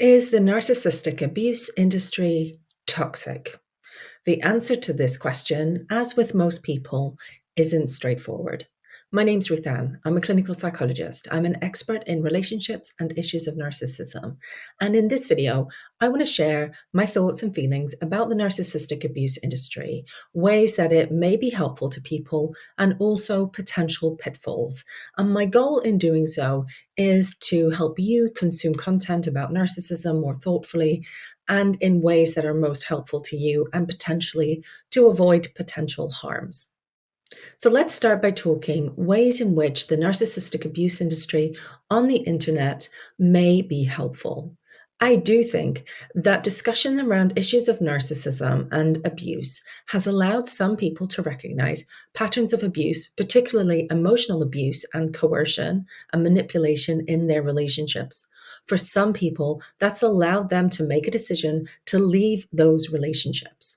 Is the narcissistic abuse industry toxic? The answer to this question, as with most people, isn't straightforward. My name's Ruth Ann. I'm a clinical psychologist. I'm an expert in relationships and issues of narcissism. And in this video, I want to share my thoughts and feelings about the narcissistic abuse industry, ways that it may be helpful to people, and also potential pitfalls. And my goal in doing so is to help you consume content about narcissism more thoughtfully and in ways that are most helpful to you and potentially to avoid potential harms. So let's start by talking ways in which the narcissistic abuse industry on the internet may be helpful. I do think that discussion around issues of narcissism and abuse has allowed some people to recognize patterns of abuse, particularly emotional abuse and coercion and manipulation in their relationships. For some people, that's allowed them to make a decision to leave those relationships.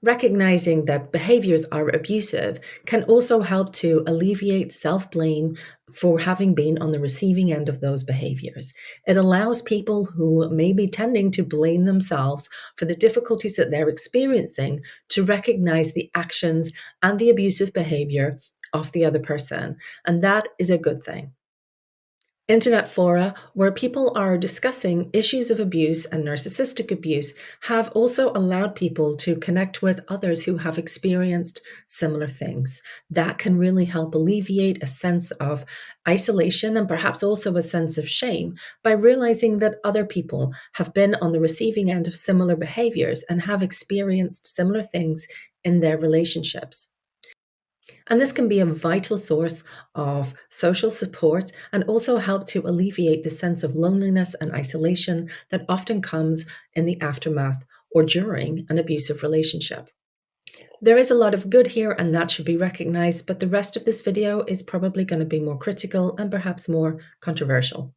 Recognizing that behaviors are abusive can also help to alleviate self-blame for having been on the receiving end of those behaviors. It allows people who may be tending to blame themselves for the difficulties that they're experiencing to recognize the actions and the abusive behavior of the other person. And that is a good thing. Internet fora where people are discussing issues of abuse and narcissistic abuse have also allowed people to connect with others who have experienced similar things. That can really help alleviate a sense of isolation and perhaps also a sense of shame by realizing that other people have been on the receiving end of similar behaviors and have experienced similar things in their relationships. And this can be a vital source of social support and also help to alleviate the sense of loneliness and isolation that often comes in the aftermath or during an abusive relationship. There is a lot of good here, and that should be recognized, but the rest of this video is probably going to be more critical and perhaps more controversial.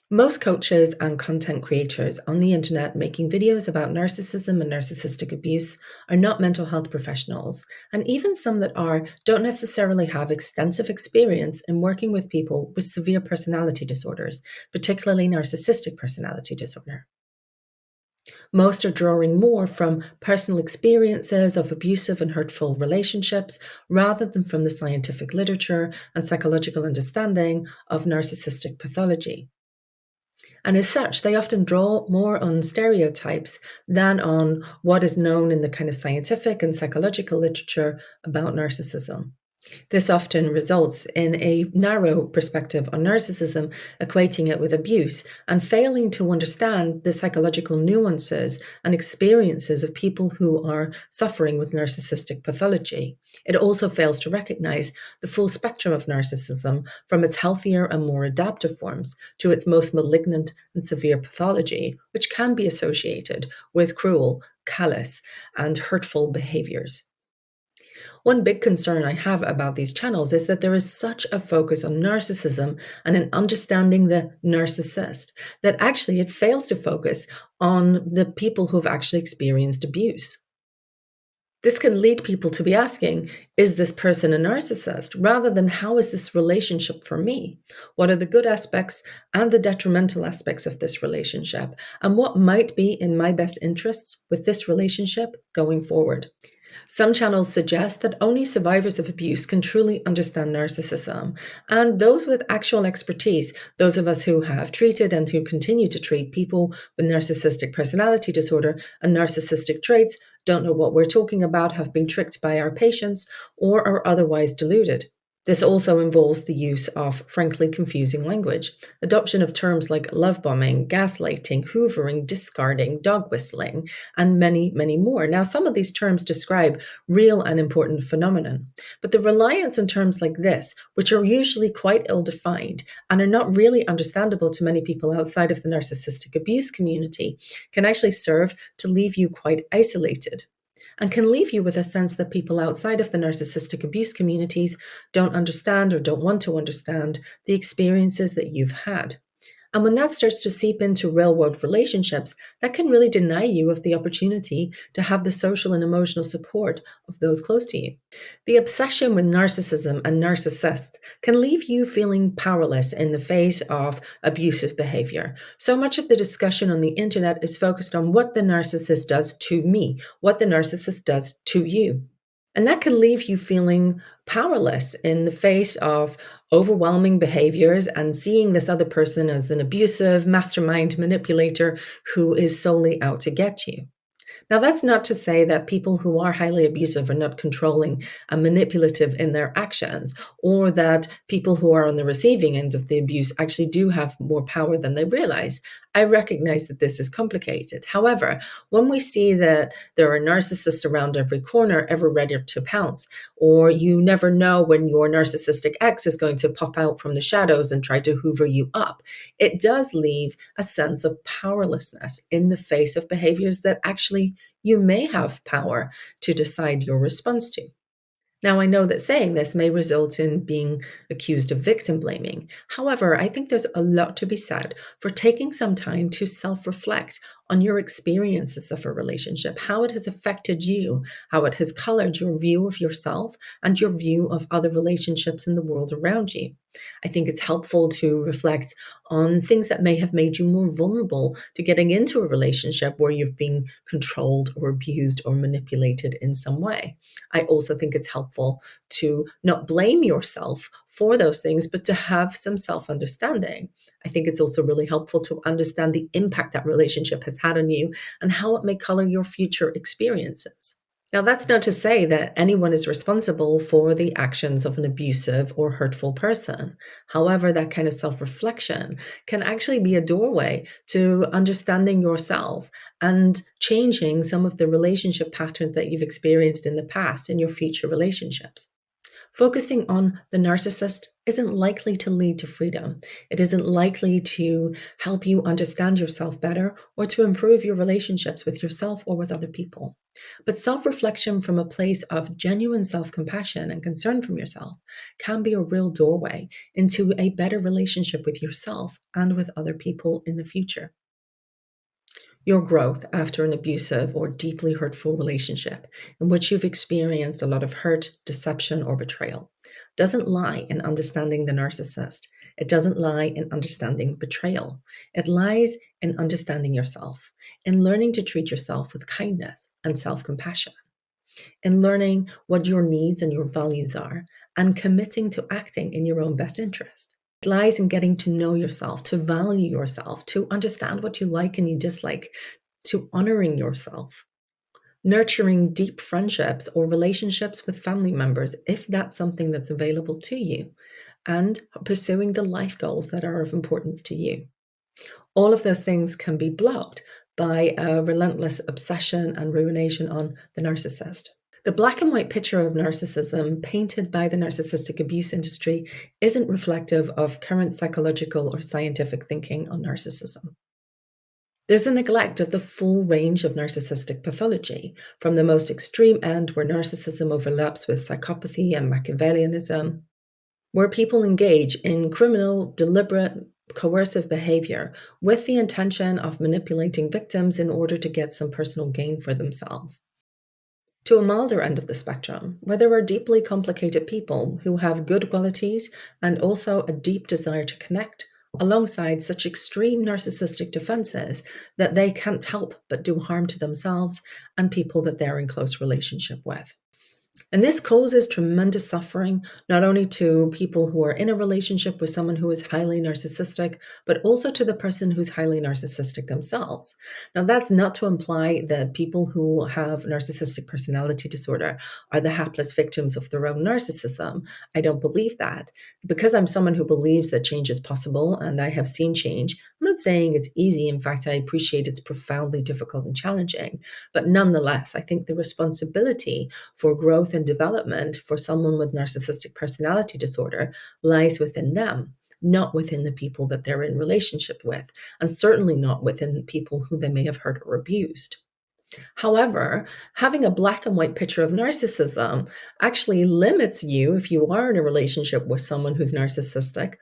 Most coaches and content creators on the internet making videos about narcissism and narcissistic abuse are not mental health professionals, and even some that are don't necessarily have extensive experience in working with people with severe personality disorders, particularly narcissistic personality disorder. Most are drawing more from personal experiences of abusive and hurtful relationships rather than from the scientific literature and psychological understanding of narcissistic pathology. And as such, they often draw more on stereotypes than on what is known in the kind of scientific and psychological literature about narcissism. This often results in a narrow perspective on narcissism, equating it with abuse and failing to understand the psychological nuances and experiences of people who are suffering with narcissistic pathology. It also fails to recognize the full spectrum of narcissism, from its healthier and more adaptive forms to its most malignant and severe pathology, which can be associated with cruel, callous, and hurtful behaviors. One big concern I have about these channels is that there is such a focus on narcissism and in understanding the narcissist that actually it fails to focus on the people who've actually experienced abuse. This can lead people to be asking, is this person a narcissist? Rather than, how is this relationship for me? What are the good aspects and the detrimental aspects of this relationship? And what might be in my best interests with this relationship going forward? Some channels suggest that only survivors of abuse can truly understand narcissism, and those with actual expertise, those of us who have treated and who continue to treat people with narcissistic personality disorder and narcissistic traits, don't know what we're talking about, have been tricked by our patients, or are otherwise deluded. This also involves the use of frankly confusing language, adoption of terms like love bombing, gaslighting, hoovering, discarding, dog whistling, and many, many more. Now, some of these terms describe real and important phenomenon, but the reliance on terms like this, which are usually quite ill-defined and are not really understandable to many people outside of the narcissistic abuse community, can actually serve to leave you quite isolated, and can leave you with a sense that people outside of the narcissistic abuse communities don't understand or don't want to understand the experiences that you've had. And when that starts to seep into real world relationships, that can really deny you of the opportunity to have the social and emotional support of those close to you. The obsession with narcissism and narcissists can leave you feeling powerless in the face of abusive behavior. So much of the discussion on the internet is focused on what the narcissist does to me, what the narcissist does to you. And that can leave you feeling powerless in the face of overwhelming behaviors and seeing this other person as an abusive mastermind manipulator who is solely out to get you. Now, that's not to say that people who are highly abusive are not controlling and manipulative in their actions, or that people who are on the receiving end of the abuse actually do have more power than they realize. I recognize that this is complicated. However, when we see that there are narcissists around every corner, ever ready to pounce, or you never know when your narcissistic ex is going to pop out from the shadows and try to hoover you up, it does leave a sense of powerlessness in the face of behaviors that actually you may have power to decide your response to. Now, I know that saying this may result in being accused of victim blaming. However, I think there's a lot to be said for taking some time to self reflect on your experiences of a relationship, how it has affected you, how it has colored your view of yourself and your view of other relationships in the world around you. I think it's helpful to reflect on things that may have made you more vulnerable to getting into a relationship where you've been controlled or abused or manipulated in some way. I also think it's helpful to not blame yourself for those things, but to have some self understanding. I think it's also really helpful to understand the impact that relationship has had on you and how it may color your future experiences. Now, that's not to say that anyone is responsible for the actions of an abusive or hurtful person. However, that kind of self reflection can actually be a doorway to understanding yourself and changing some of the relationship patterns that you've experienced in the past in your future relationships. Focusing on the narcissist isn't likely to lead to freedom. It isn't likely to help you understand yourself better or to improve your relationships with yourself or with other people. But self reflection from a place of genuine self compassion and concern from yourself can be a real doorway into a better relationship with yourself and with other people in the future. Your growth after an abusive or deeply hurtful relationship in which you've experienced a lot of hurt, deception, or betrayal doesn't lie in understanding the narcissist. It doesn't lie in understanding betrayal. It lies in understanding yourself, in learning to treat yourself with kindness and self compassion, in learning what your needs and your values are, and committing to acting in your own best interest. It lies in getting to know yourself, to value yourself, to understand what you like and you dislike, to honoring yourself, nurturing deep friendships or relationships with family members, if that's something that's available to you, and pursuing the life goals that are of importance to you. All of those things can be blocked by a relentless obsession and ruination on the narcissist. The black and white picture of narcissism painted by the narcissistic abuse industry isn't reflective of current psychological or scientific thinking on narcissism. There's a neglect of the full range of narcissistic pathology, from the most extreme end where narcissism overlaps with psychopathy and Machiavellianism, where people engage in criminal, deliberate, coercive behavior with the intention of manipulating victims in order to get some personal gain for themselves, to a milder end of the spectrum, where there are deeply complicated people who have good qualities and also a deep desire to connect, alongside such extreme narcissistic defenses that they can't help but do harm to themselves and people that they're in close relationship with. And this causes tremendous suffering, not only to people who are in a relationship with someone who is highly narcissistic, but also to the person who's highly narcissistic themselves. Now, that's not to imply that people who have narcissistic personality disorder are the hapless victims of their own narcissism. I don't believe that. Because I'm someone who believes that change is possible and I have seen change, I'm not saying it's easy. In fact, I appreciate it's profoundly difficult and challenging. But nonetheless, I think the responsibility for growth and development for someone with narcissistic personality disorder lies within them, not within the people that they're in relationship with, and certainly not within people who they may have hurt or abused. However, having a black and white picture of narcissism actually limits you, if you are in a relationship with someone who's narcissistic,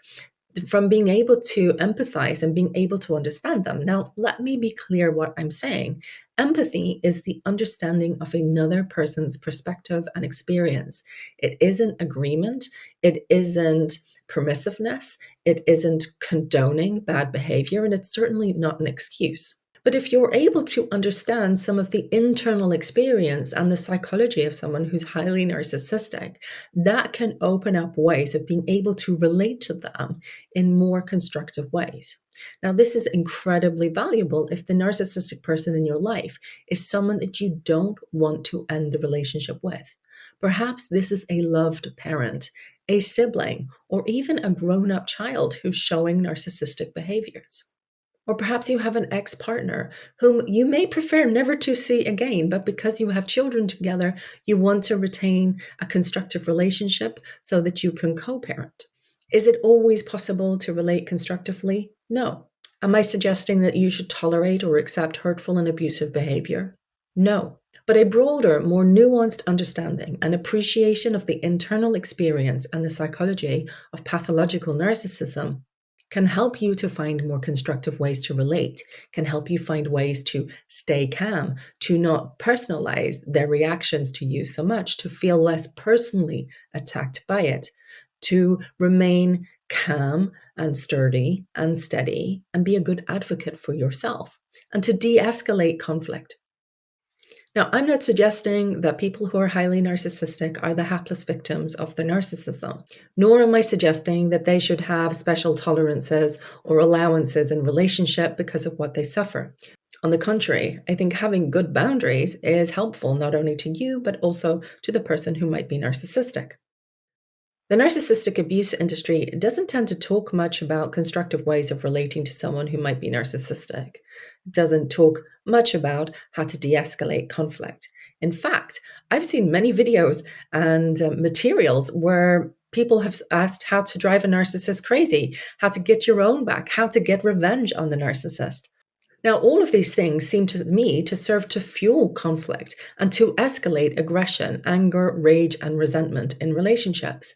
from being able to empathize and being able to understand them. Now, let me be clear what I'm saying. Empathy is the understanding of another person's perspective and experience. It isn't agreement, it isn't permissiveness, it isn't condoning bad behavior, and it's certainly not an excuse. But if you're able to understand some of the internal experience and the psychology of someone who's highly narcissistic, that can open up ways of being able to relate to them in more constructive ways. Now, this is incredibly valuable if the narcissistic person in your life is someone that you don't want to end the relationship with. Perhaps this is a loved parent, a sibling, or even a grown up child who's showing narcissistic behaviors. Or perhaps you have an ex partner whom you may prefer never to see again, but because you have children together, you want to retain a constructive relationship so that you can co parent. Is it always possible to relate constructively? No. Am I suggesting that you should tolerate or accept hurtful and abusive behavior? No. But a broader, more nuanced understanding and appreciation of the internal experience and the psychology of pathological narcissism can help you to find more constructive ways to relate, can help you find ways to stay calm, to not personalize their reactions to you so much, to feel less personally attacked by it, to remain calm and sturdy and steady and be a good advocate for yourself, and to de escalate conflict. Now, I'm not suggesting that people who are highly narcissistic are the hapless victims of their narcissism, nor am I suggesting that they should have special tolerances or allowances in relationship because of what they suffer. On the contrary, I think having good boundaries is helpful not only to you, but also to the person who might be narcissistic. The narcissistic abuse industry doesn't tend to talk much about constructive ways of relating to someone who might be narcissistic. It doesn't talk much about how to de escalate conflict. In fact, I've seen many videos and materials where people have asked how to drive a narcissist crazy, how to get your own back, how to get revenge on the narcissist. Now, all of these things seem to me to serve to fuel conflict and to escalate aggression, anger, rage, and resentment in relationships.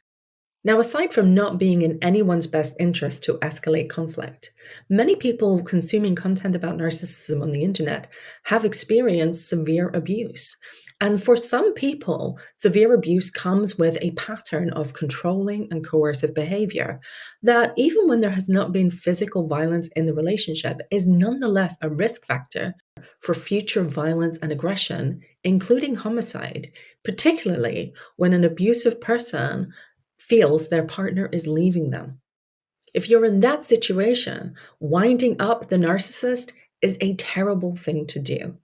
Now, aside from not being in anyone's best interest to escalate conflict, many people consuming content about narcissism on the internet have experienced severe abuse. And for some people, severe abuse comes with a pattern of controlling and coercive behavior that, even when there has not been physical violence in the relationship, is nonetheless a risk factor for future violence and aggression, including homicide, particularly when an abusive person feels their partner is leaving them. If you're in that situation, winding up the narcissist is a terrible thing to do.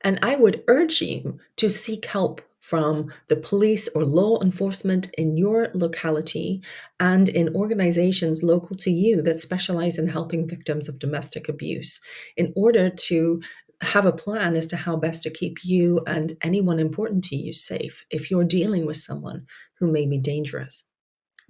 And I would urge you to seek help from the police or law enforcement in your locality and in organizations local to you that specialize in helping victims of domestic abuse in order to have a plan as to how best to keep you and anyone important to you safe if you're dealing with someone who may be dangerous.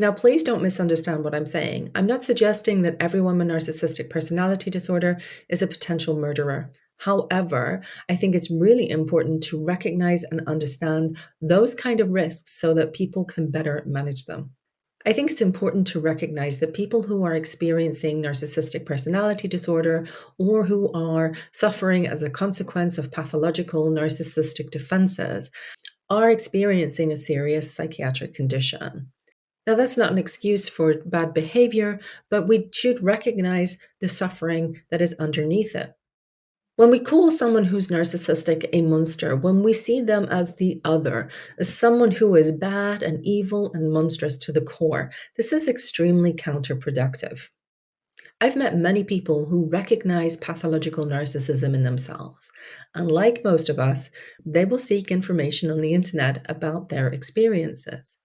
Now, please don't misunderstand what I'm saying. I'm not suggesting that everyone with narcissistic personality disorder is a potential murderer. However, I think it's really important to recognize and understand those kind of risks so that people can better manage them. I think it's important to recognize that people who are experiencing narcissistic personality disorder or who are suffering as a consequence of pathological narcissistic defenses are experiencing a serious psychiatric condition. Now, that's not an excuse for bad behavior, but we should recognize the suffering that is underneath it. When we call someone who's narcissistic a monster, when we see them as the other, as someone who is bad and evil and monstrous to the core, this is extremely counterproductive. I've met many people who recognize pathological narcissism in themselves. And like most of us, they will seek information on the internet about their experiences.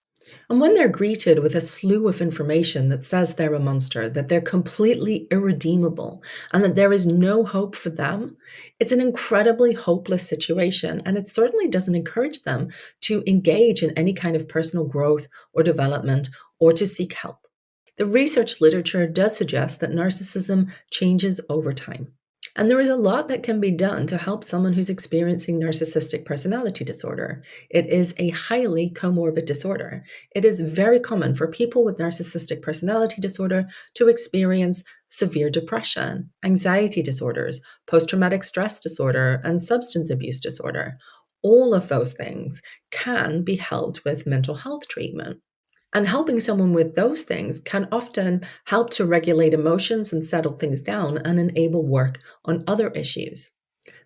And when they're greeted with a slew of information that says they're a monster, that they're completely irredeemable, and that there is no hope for them, it's an incredibly hopeless situation. And it certainly doesn't encourage them to engage in any kind of personal growth or development or to seek help. The research literature does suggest that narcissism changes over time. And there is a lot that can be done to help someone who's experiencing narcissistic personality disorder. It is a highly comorbid disorder. It is very common for people with narcissistic personality disorder to experience severe depression, anxiety disorders, post traumatic stress disorder, and substance abuse disorder. All of those things can be helped with mental health treatment. And helping someone with those things can often help to regulate emotions and settle things down and enable work on other issues.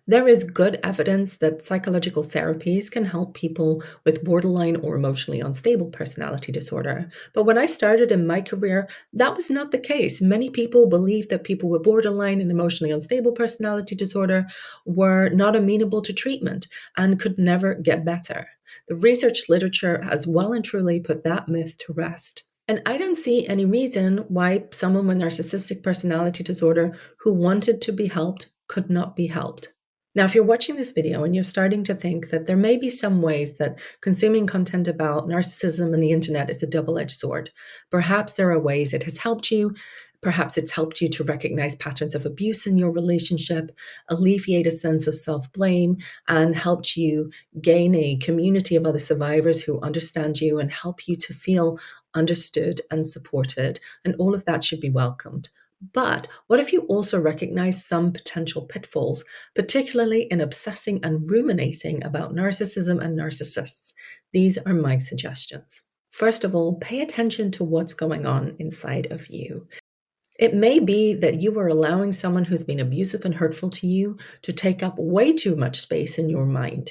There is good evidence that psychological therapies can help people with borderline or emotionally unstable personality disorder. But when I started in my career, that was not the case. Many people believed that people with borderline and emotionally unstable personality disorder were not amenable to treatment and could never get better. The research literature has well and truly put that myth to rest. And I don't see any reason why someone with narcissistic personality disorder who wanted to be helped could not be helped. Now, if you're watching this video and you're starting to think that there may be some ways that consuming content about narcissism and the internet is a double-edged sword, perhaps there are ways it has helped you. Perhaps it's helped you to recognize patterns of abuse in your relationship, alleviate a sense of self-blame, and helped you gain a community of other survivors who understand you and help you to feel understood and supported. And all of that should be welcomed. But what if you also recognize some potential pitfalls, particularly in obsessing and ruminating about narcissism and narcissists? These are my suggestions. First of all, pay attention to what's going on inside of you. It may be that you are allowing someone who's been abusive and hurtful to you to take up way too much space in your mind.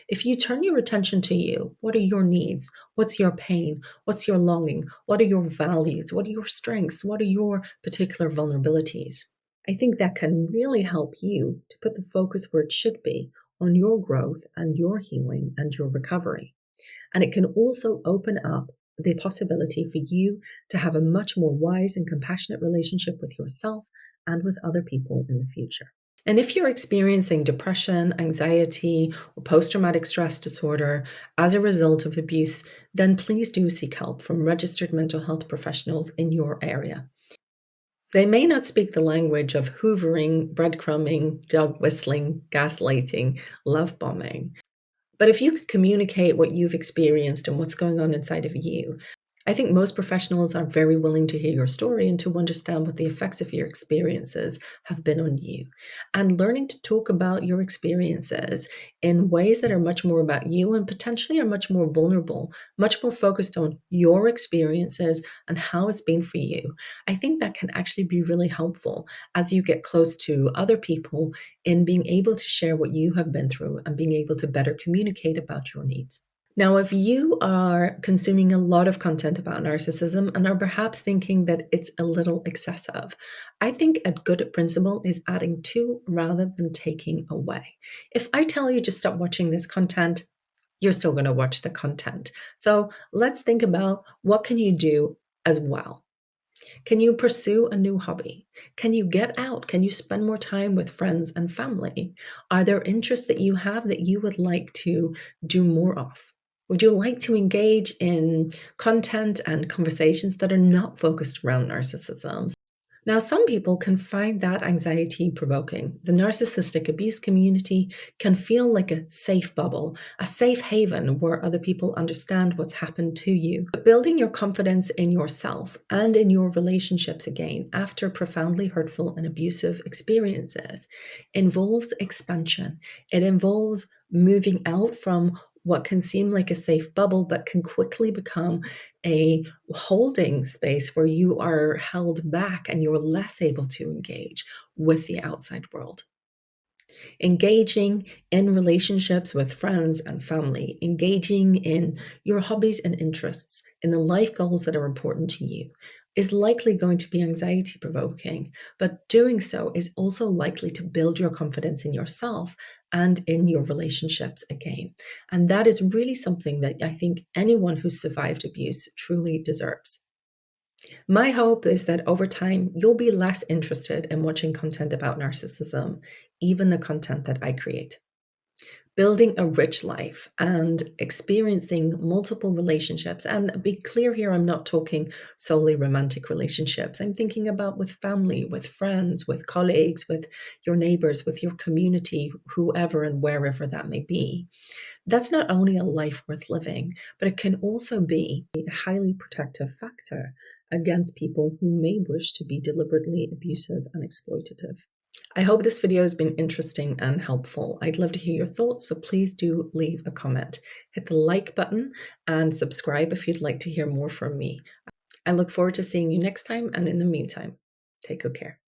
If you turn your attention to you, what are your needs? What's your pain? What's your longing? What are your values? What are your strengths? What are your particular vulnerabilities? I think that can really help you to put the focus where it should be on your growth and your healing and your recovery. And it can also open up the possibility for you to have a much more wise and compassionate relationship with yourself and with other people in the future. And if you're experiencing depression, anxiety, or post traumatic stress disorder as a result of abuse, then please do seek help from registered mental health professionals in your area. They may not speak the language of hoovering, breadcrumbing, dog whistling, gaslighting, love bombing. But if you could communicate what you've experienced and what's going on inside of you, I think most professionals are very willing to hear your story and to understand what the effects of your experiences have been on you. And learning to talk about your experiences in ways that are much more about you and potentially are much more vulnerable, much more focused on your experiences and how it's been for you. I think that can actually be really helpful as you get close to other people in being able to share what you have been through and being able to better communicate about your needs. Now, if you are consuming a lot of content about narcissism and are perhaps thinking that it's a little excessive, I think a good principle is adding to rather than taking away. If I tell you to stop watching this content, you're still going to watch the content. So let's think about what can you do as well. Can you pursue a new hobby? Can you get out? Can you spend more time with friends and family? Are there interests that you have that you would like to do more of? Would you like to engage in content and conversations that are not focused around narcissism? Now, some people can find that anxiety provoking. The narcissistic abuse community can feel like a safe bubble, a safe haven where other people understand what's happened to you. But building your confidence in yourself and in your relationships again after profoundly hurtful and abusive experiences involves expansion. It involves moving out from what can seem like a safe bubble, but can quickly become a holding space where you are held back and you're less able to engage with the outside world. Engaging in relationships with friends and family, engaging in your hobbies and interests, in the life goals that are important to you, is likely going to be anxiety provoking, but doing so is also likely to build your confidence in yourself and in your relationships again. And that is really something that I think anyone who's survived abuse truly deserves. My hope is that over time, you'll be less interested in watching content about narcissism, even the content that I create. Building a rich life and experiencing multiple relationships. And be clear here, I'm not talking solely romantic relationships. I'm thinking about with family, with friends, with colleagues, with your neighbors, with your community, whoever and wherever that may be. That's not only a life worth living, but it can also be a highly protective factor against people who may wish to be deliberately abusive and exploitative. I hope this video has been interesting and helpful. I'd love to hear your thoughts, so please do leave a comment. Hit the like button and subscribe if you'd like to hear more from me. I look forward to seeing you next time, and in the meantime, take good care.